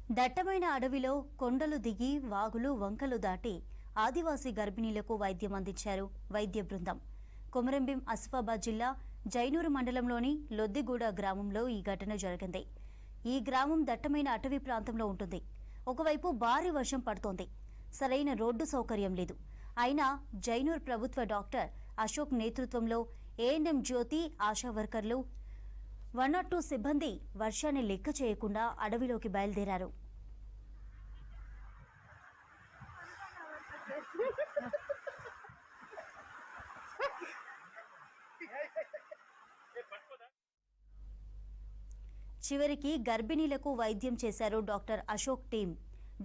దట్టమైన అడవిలో కొండలు దిగి వాగులు వంకలు దాటి ఆదివాసీ గర్భిణీలకు వైద్యం అందించారు వైద్య బృందం. కొమరంభీం ఆసిఫాబాద్ జిల్లా జైనూరు మండలంలోని లొద్దిగూడ గ్రామంలో ఈ ఘటన జరిగింది. ఈ గ్రామం దట్టమైన అటవీ ప్రాంతంలో ఉంటుంది. ఒకవైపు భారీ వర్షం పడుతోంది. సరైన రోడ్డు సౌకర్యం లేదు. అయినా జైనూర్ ప్రభుత్వ డాక్టర్ అశోక్ నేతృత్వంలో ఏఎన్ఎం జ్యోతి ఆశా వర్కర్లు 102 సిబ్బంది వర్షాన్ని లెక్క చేయకుండా అడవిలోకి బయలుదేరారు. చివరికి గర్భిణీలకు వైద్యం చేశారు డాక్టర్ అశోక్ టీం.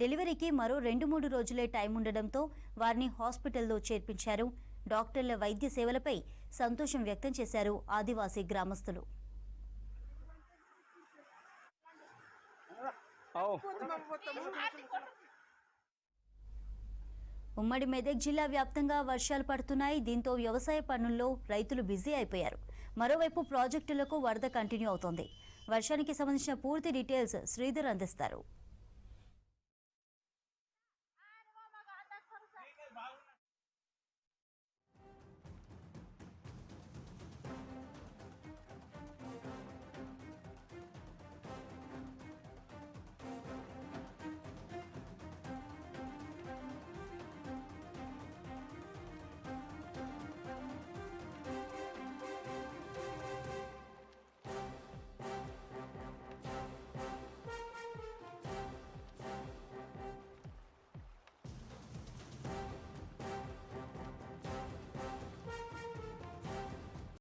డెలివరీకి మరో 2-3 రోజులే టైం ఉండడంతో వారిని హాస్పిటల్లో చేర్పించారు. డాక్టర్ల వైద్య సేవలపై సంతోషం వ్యక్తం చేశారు ఆదివాసీ గ్రామస్తులు. ఉమ్మడి మెదక్ జిల్లా వ్యాప్తంగా వర్షాలు పడుతున్నాయి. దీంతో వ్యవసాయ పనుల్లో రైతులు బిజీ అయిపోయారు. మరోవైపు ప్రాజెక్టులకు వరద కంటిన్యూ అవుతోంది. వర్షానికి సంబంధించిన పూర్తి డీటెయిల్స్ శ్రీధర్ అందిస్తారు.